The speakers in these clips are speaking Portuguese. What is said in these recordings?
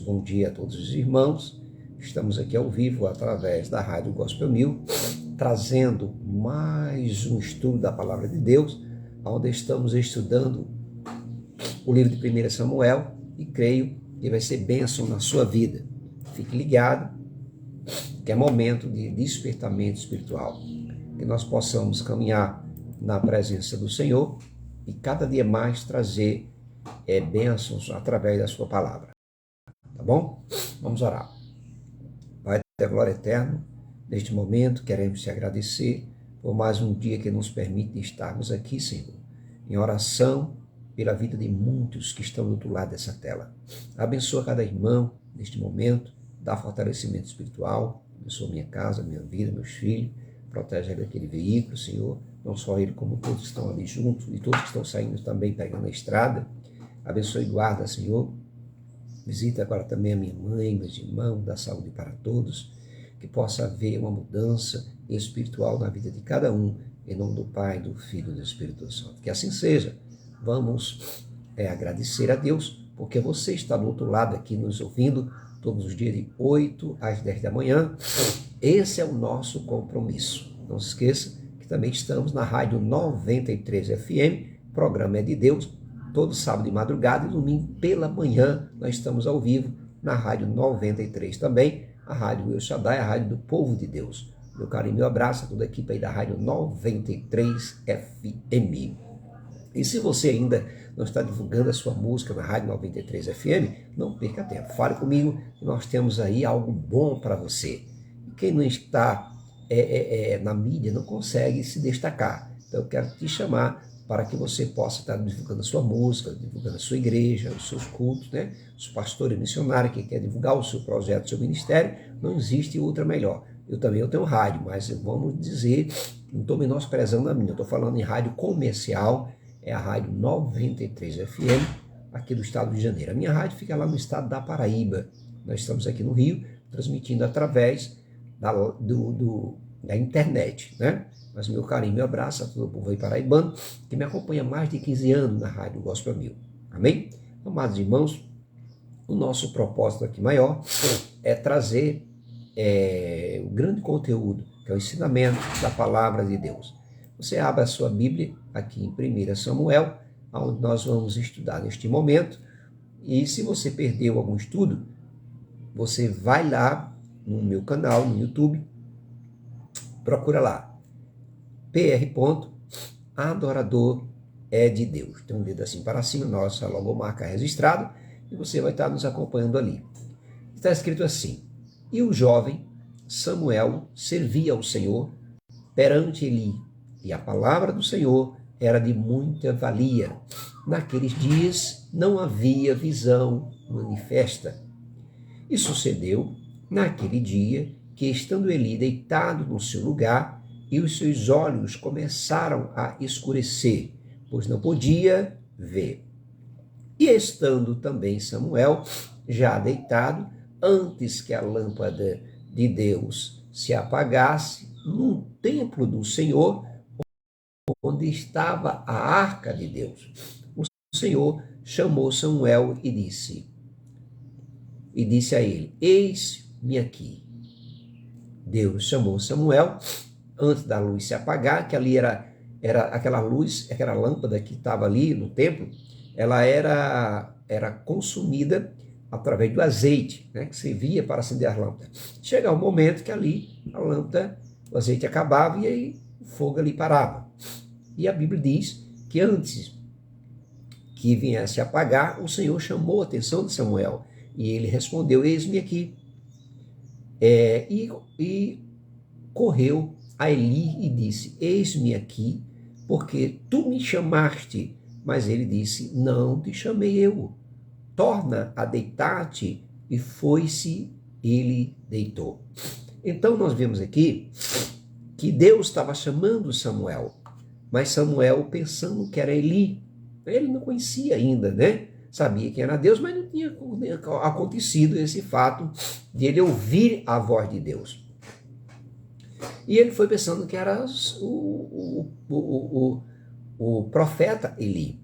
bom dia a todos os irmãos. Estamos aqui ao vivo através da Rádio Gospel 1000, trazendo mais um estudo da Palavra de Deus, onde estamos estudando o livro de 1 Samuel e creio que vai ser bênção na sua vida. Fique ligado, que é momento de despertamento espiritual, que nós possamos caminhar na presença do Senhor e cada dia mais trazer bênçãos através da sua palavra. Tá bom? Vamos orar. Pai da glória eterna, neste momento queremos te agradecer por mais um dia que nos permite estarmos aqui, Senhor, em oração pela vida de muitos que estão do outro lado dessa tela. Abençoa cada irmão neste momento, dá fortalecimento espiritual, abençoa minha casa, minha vida, meus filhos, protege daquele veículo, Senhor, não só ele, como todos que estão ali juntos e todos que estão saindo também pegando a estrada. Abençoe e guarda, Senhor. Visita agora também a minha mãe, meus irmãos, dá saúde para todos, que possa haver uma mudança espiritual na vida de cada um, em nome do Pai, do Filho e do Espírito Santo. Que assim seja. Vamos agradecer a Deus, porque você está do outro lado aqui nos ouvindo todos os dias de 8 às 10 da manhã. Esse é o nosso compromisso. Não se esqueça que também estamos na Rádio 93 FM, programa é de Deus, todo sábado de madrugada e domingo pela manhã nós estamos ao vivo na Rádio 93 também, a Rádio El Shaddai, a Rádio do Povo de Deus. Meu carinho, meu abraço a toda a equipe aí da Rádio 93 FM. E se você ainda não está divulgando a sua música na Rádio 93 FM, não perca tempo. Fale comigo, nós temos aí algo bom para você. E quem não está na mídia não consegue se destacar. Então eu quero te chamar para que você possa estar divulgando a sua música, divulgando a sua igreja, os seus cultos, né? Os pastores missionários que quer divulgar o seu projeto, o seu ministério, não existe outra melhor. Eu tenho rádio, mas vamos dizer, não estou menosprezando a minha, eu estou falando em rádio comercial, é a Rádio 93 FM, aqui do estado de Janeiro. A minha rádio fica lá no estado da Paraíba. Nós estamos aqui no Rio, transmitindo através da internet, né? Mas meu carinho, meu abraço a todo o povo aí paraibano, que me acompanha há mais de 15 anos na Rádio Gospel 1000. Amém? Amados irmãos, o nosso propósito aqui maior é trazer o grande conteúdo, que é o ensinamento da Palavra de Deus. Você abre a sua Bíblia aqui em 1 Samuel, onde nós vamos estudar neste momento. E se você perdeu algum estudo, você vai lá no meu canal, no YouTube, procura lá, Adorador é de Deus. Tem um dedo assim para cima, nossa logomarca registrada, e você vai estar nos acompanhando ali. Está escrito assim: e o jovem Samuel servia ao Senhor perante Eli, e a palavra do Senhor era de muita valia. Naqueles dias não havia visão manifesta. E sucedeu, naquele dia, que estando Eli deitado no seu lugar, e os seus olhos começaram a escurecer, pois não podia ver. E estando também Samuel, já deitado, antes que a lâmpada de Deus se apagasse, num templo do Senhor, onde estava a arca de Deus, o Senhor chamou Samuel e disse a ele: eis-me aqui. Deus chamou Samuel antes da luz se apagar, que ali era aquela luz, aquela lâmpada que estava ali no templo, ela era consumida através do azeite, né, que servia para acender as lâmpadas. Chega um momento que ali a lâmpada, o azeite acabava e aí o fogo ali parava. E a Bíblia diz que antes que viesse a apagar, o Senhor chamou a atenção de Samuel e ele respondeu: eis-me aqui. E correu a Eli e disse: eis-me aqui, porque tu me chamaste. Mas ele disse: não te chamei eu. Torna a deitar-te. E foi-se, ele deitou. Então nós vemos aqui que Deus estava chamando Samuel, mas Samuel pensando que era Eli. Ele não conhecia ainda, né? Sabia que era Deus, mas não tinha acontecido esse fato de ele ouvir a voz de Deus. E ele foi pensando que era o profeta Eli.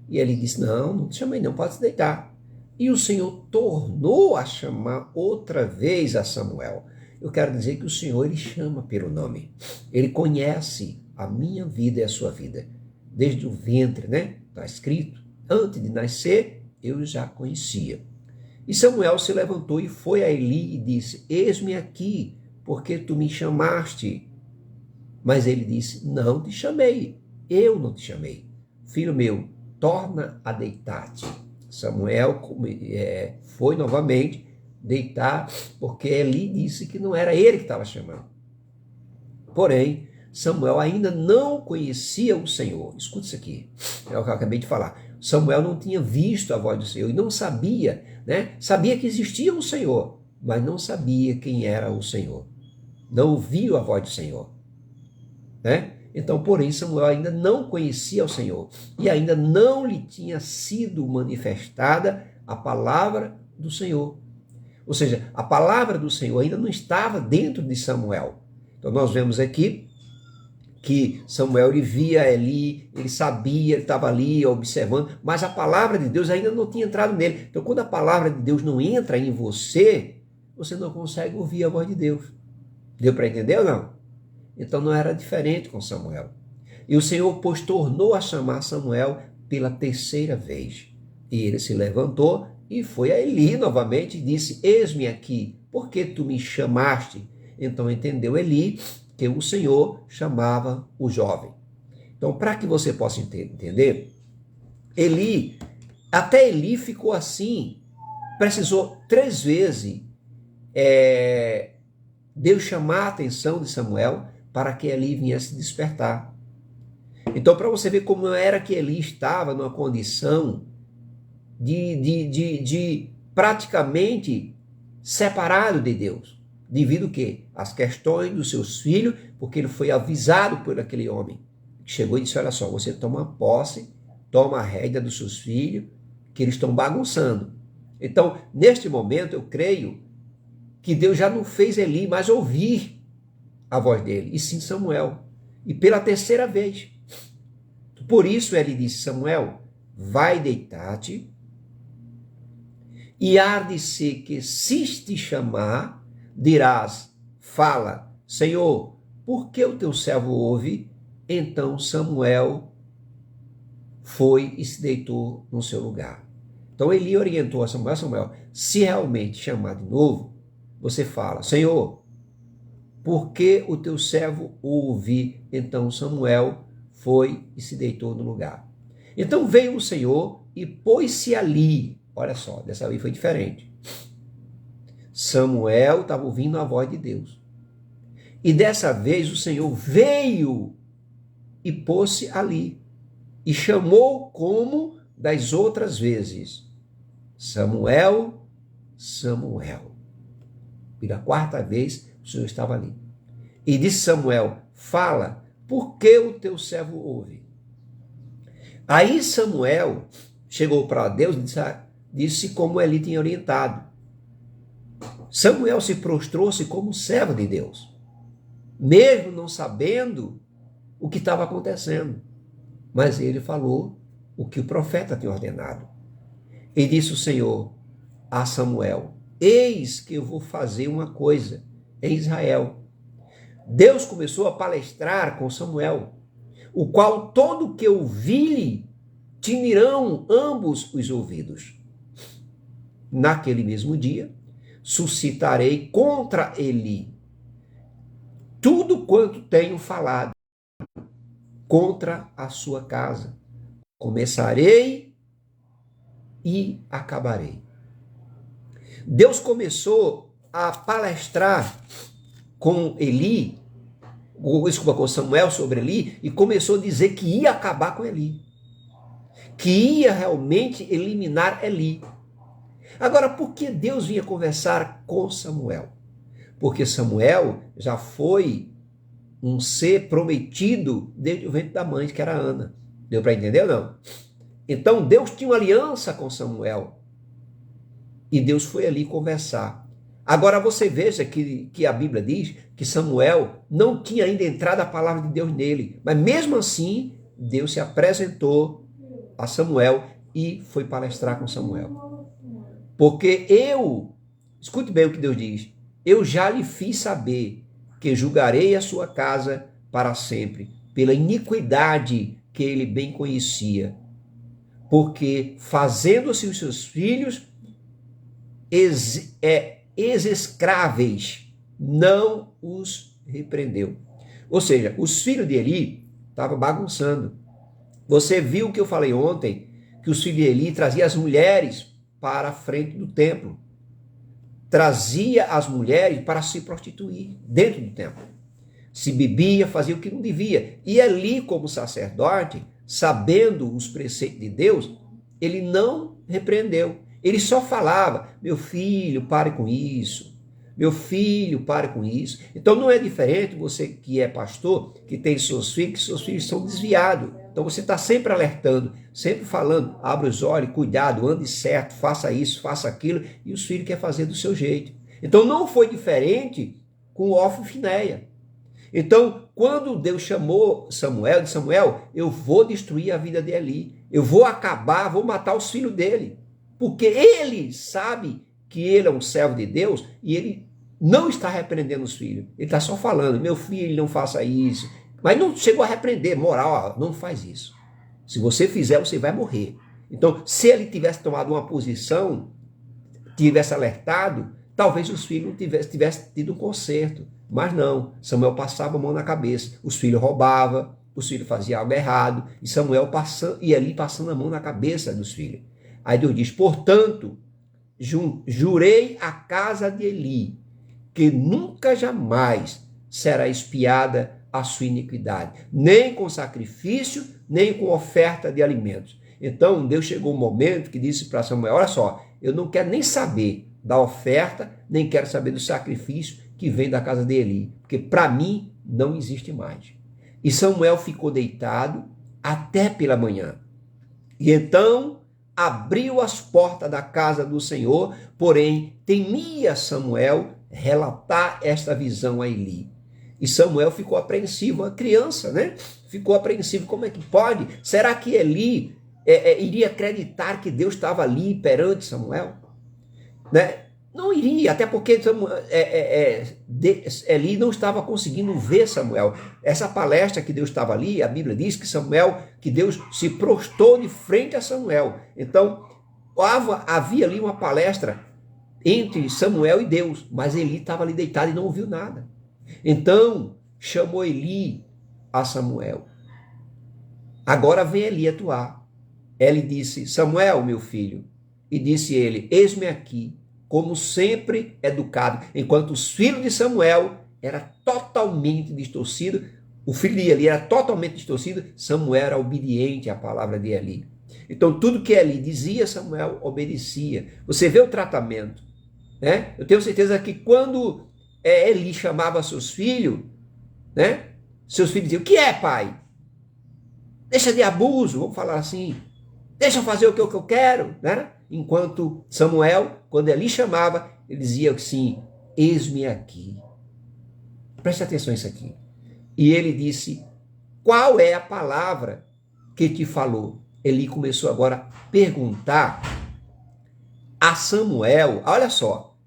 E ele disse: não te chamei não, pode se deitar. E o Senhor tornou a chamar outra vez a Samuel. Eu quero dizer que o Senhor, ele chama pelo nome. Ele conhece a minha vida e a sua vida. Desde o ventre, né? Está escrito. Antes de nascer, eu já conhecia. E Samuel se levantou e foi a Eli e disse: eis-me aqui, porque tu me chamaste. Mas ele disse: não te chamei, eu não te chamei. Filho meu, torna a deitar-te. Samuel foi novamente deitar, porque Eli disse que não era ele que estava chamando. Porém, Samuel ainda não conhecia o Senhor. Escuta isso aqui, é o que eu acabei de falar. Samuel não tinha visto a voz do Senhor e não sabia, né? Sabia que existia um Senhor, mas não sabia quem era o Senhor. Não ouviu a voz do Senhor, né? Então, porém, Samuel ainda não conhecia o Senhor e ainda não lhe tinha sido manifestada a palavra do Senhor. Ou seja, a palavra do Senhor ainda não estava dentro de Samuel. Então, nós vemos aqui que Samuel ele via Eli, ele sabia, ele estava ali observando, mas a palavra de Deus ainda não tinha entrado nele. Então, quando a palavra de Deus não entra em você, você não consegue ouvir a voz de Deus. Deu para entender ou não? Então não era diferente com Samuel. E o Senhor, pois, tornou a chamar Samuel pela terceira vez. E ele se levantou e foi a Eli novamente e disse: eis-me aqui, por que tu me chamaste? Então entendeu Eli que o Senhor chamava o jovem. Então, para que você possa entender, até Eli ficou assim, precisou 3 vezes Deus chamar a atenção de Samuel para que Eli viesse despertar. Então, para você ver como era que Eli estava numa condição de praticamente separado de Deus, devido a quê? As questões dos seus filhos, porque ele foi avisado por aquele homem, que chegou e disse: olha só, você toma posse, toma a rédea dos seus filhos, que eles estão bagunçando. Então, neste momento, eu creio que Deus já não fez Eli mais ouvir a voz dele, e sim Samuel. E pela terceira vez. Por isso ele disse: Samuel, vai deitar-te, e há de ser que se te chamar, dirás: fala, Senhor, por que o teu servo ouve? Então Samuel foi e se deitou no seu lugar. Então Eli orientou a Samuel: Samuel, se realmente chamar de novo, você fala: Senhor, por que o teu servo ouve? Então Samuel foi e se deitou no lugar. Então veio o Senhor e pôs-se ali. Olha só, dessa vez foi diferente. Samuel estava ouvindo a voz de Deus. E dessa vez o Senhor veio e pôs-se ali. E chamou como das outras vezes: Samuel, Samuel. E da quarta vez o Senhor estava ali. E disse Samuel: fala, por que o teu servo ouve? Aí Samuel chegou para Deus e disse como Eli tinha orientado. Samuel se prostrou-se como servo de Deus, mesmo não sabendo o que estava acontecendo. Mas ele falou o que o profeta tinha ordenado. E disse o Senhor a Samuel: eis que eu vou fazer uma coisa em Israel. Deus começou a palestrar com Samuel, o qual todo que ouvir tinirão ambos os ouvidos. Naquele mesmo dia, suscitarei contra Eli tudo quanto tenho falado contra a sua casa. Começarei e acabarei. Deus começou a palestrar com com Samuel sobre Eli, e começou a dizer que ia acabar com Eli, que ia realmente eliminar Eli. Agora, por que Deus vinha conversar com Samuel? Porque Samuel já foi um ser prometido desde o ventre da mãe, que era Ana. Deu para entender ou não? Então Deus tinha uma aliança com Samuel e Deus foi ali conversar. Agora você veja que a Bíblia diz que Samuel não tinha ainda entrado a palavra de Deus nele, mas mesmo assim Deus se apresentou a Samuel e foi palestrar com Samuel. Porque escute bem o que Deus diz, eu já lhe fiz saber que julgarei a sua casa para sempre, pela iniquidade que ele bem conhecia. Porque fazendo-se os seus filhos execráveis, não os repreendeu. Ou seja, os filhos de Eli estavam bagunçando. Você viu o que eu falei ontem, que os filhos de Eli traziam as mulheres para a frente do templo. Trazia as mulheres para se prostituir dentro do templo. Se bebia, fazia o que não devia. E Eli, como sacerdote, sabendo os preceitos de Deus, ele não repreendeu. Ele só falava, meu filho, pare com isso. Meu filho, pare com isso. Então não é diferente você que é pastor, que tem seus filhos, que seus filhos são desviados. Então você está sempre alertando, sempre falando, abre os olhos, cuidado, ande certo, faça isso, faça aquilo, e os filhos querem fazer do seu jeito. Então não foi diferente com Ofni e Finéia. Então, quando Deus chamou Samuel, disse, Samuel, eu vou destruir a vida de Eli, eu vou acabar, vou matar os filhos dele, porque ele sabe que ele é um servo de Deus e ele não está repreendendo os filhos, ele está só falando, meu filho, não faça isso, mas não chegou a repreender, moral, não faz isso, se você fizer, você vai morrer. Então, se ele tivesse tomado uma posição, tivesse alertado, talvez os filhos não tivessem tido um conserto. Mas não, Samuel passava a mão na cabeça, os filhos roubavam, os filhos faziam algo errado, e Samuel ia ali passando a mão na cabeça dos filhos. Aí Deus diz, portanto, jurei a casa de Eli, que nunca jamais será espiada a sua iniquidade, nem com sacrifício, nem com oferta de alimentos. Então Deus chegou um momento que disse para Samuel, olha só, eu não quero nem saber da oferta, nem quero saber do sacrifício que vem da casa de Eli, porque para mim não existe mais. E Samuel ficou deitado até pela manhã. E então abriu as portas da casa do Senhor, porém temia Samuel relatar esta visão a Eli. E Samuel ficou apreensivo, uma criança, né? Ficou apreensivo, como é que pode? Será que Eli iria acreditar que Deus estava ali perante Samuel? Né? Não iria, até porque Eli não estava conseguindo ver Samuel. Essa palestra que Deus estava ali, a Bíblia diz que Deus se prostrou de frente a Samuel. Então, havia ali uma palestra entre Samuel e Deus, mas Eli estava ali deitado e não ouviu nada. Então, chamou Eli a Samuel. Agora vem Eli atuar. Ele disse, Samuel, meu filho, e disse ele, eis-me aqui, como sempre educado, enquanto os filhos de Samuel era totalmente distorcido, o filho de Eli era totalmente distorcido, Samuel era obediente à palavra de Eli. Então tudo que Eli dizia, Samuel obedecia. Você vê o tratamento, né? Eu tenho certeza que quando Eli chamava seus filhos, né? Seus filhos diziam, o que é, pai? Deixa de abuso, vamos falar assim, deixa eu fazer o que eu quero, né? Enquanto Samuel, quando Eli chamava, ele dizia assim, eis-me aqui. Preste atenção nisso aqui. E ele disse, qual é a palavra que te falou? Eli começou agora a perguntar a Samuel, olha só,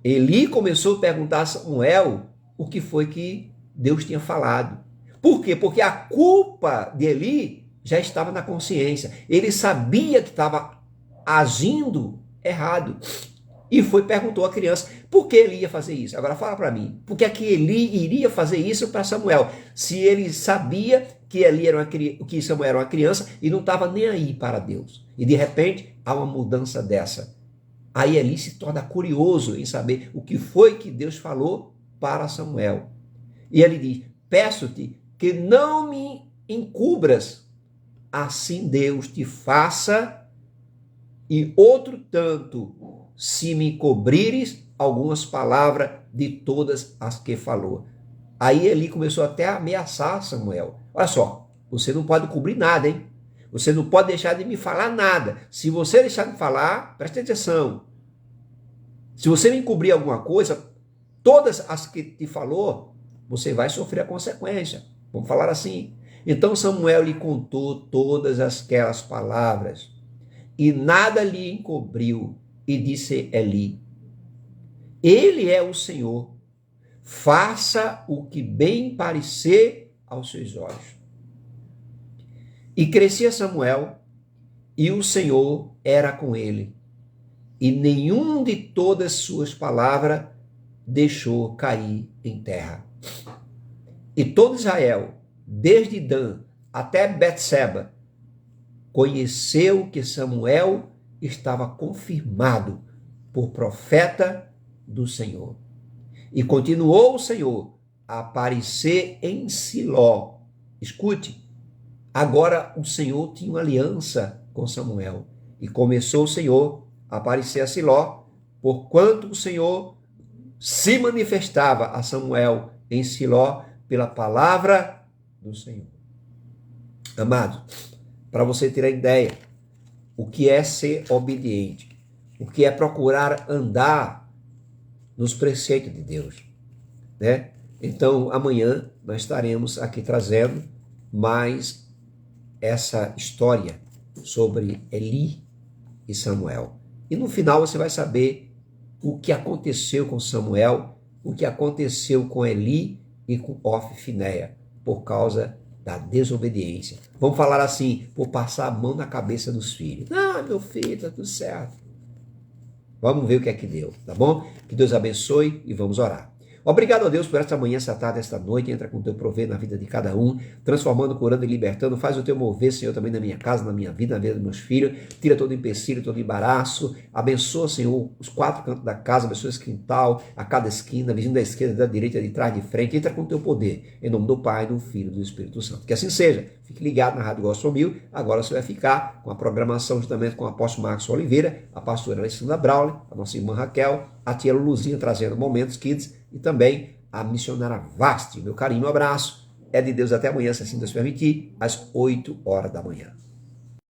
Eli começou a perguntar a Samuel o que foi que Deus tinha falado. Por quê? Porque a culpa de Eli já estava na consciência. Ele sabia que estava agindo errado. E perguntou à criança, por que ele ia fazer isso? Agora fala para mim, por que é que Eli iria fazer isso para Samuel? Se ele sabia que que Samuel era uma criança e não estava nem aí para Deus. E de repente há uma mudança dessa. Aí Eli se torna curioso em saber o que foi que Deus falou para Samuel. E ele diz, peço-te que não me encubras, assim Deus te faça e outro tanto, se me cobrires algumas palavras de todas as que falou. Aí Eli começou até a ameaçar Samuel. Olha só, você não pode cobrir nada, hein? Você não pode deixar de me falar nada. Se você deixar de falar, preste atenção. Se você me encobrir alguma coisa, todas as que te falou, você vai sofrer a consequência. Vamos falar assim. Então Samuel lhe contou todas aquelas palavras e nada lhe encobriu. e disse Eli: Ele é o Senhor, faça o que bem parecer aos seus olhos. E crescia Samuel, e o Senhor era com ele, e nenhum de todas suas palavras deixou cair em terra. E todo Israel, desde Dan até Betseba, conheceu que Samuel estava confirmado por profeta do Senhor. E continuou o Senhor a aparecer em Siló. Escute, agora o Senhor tinha uma aliança com Samuel. E começou o Senhor a aparecer a Siló, porquanto o Senhor se manifestava a Samuel em Siló pela palavra do Senhor. Amado, para você ter a ideia, o que é ser obediente, o que é procurar andar nos preceitos de Deus, né? Então, amanhã nós estaremos aqui trazendo mais essa história sobre Eli e Samuel. E no final você vai saber o que aconteceu com Samuel, o que aconteceu com Eli e com Ofni e Finéia, por causa da desobediência. Vamos falar assim, por passar a mão na cabeça dos filhos. Ah, meu filho, está tudo certo. Vamos ver o que é que deu, tá bom? Que Deus abençoe e vamos orar. Obrigado a Deus por esta manhã, esta tarde, esta noite. Entra com o teu prover na vida de cada um, transformando, curando e libertando. Faz o teu mover, Senhor, também na minha casa, na minha vida, na vida dos meus filhos. Tira todo empecilho, todo embaraço. Abençoa, Senhor, os 4 cantos da casa. Abençoa esse quintal, a cada esquina, vizinho da esquerda, da direita, de trás, de frente. Entra com o teu poder. Em nome do Pai, do Filho e do Espírito Santo. Que assim seja. Fique ligado na Rádio Gospel 1000. Agora você vai ficar com a programação justamente com o apóstolo Marcos Oliveira, a pastora Alessandra Brauli, a nossa irmã Raquel, a tia Luluzinha trazendo Momentos Kids e também a missionária Vaste. Meu carinho, um abraço. É de Deus até amanhã, se assim Deus permitir, às 8 horas da manhã.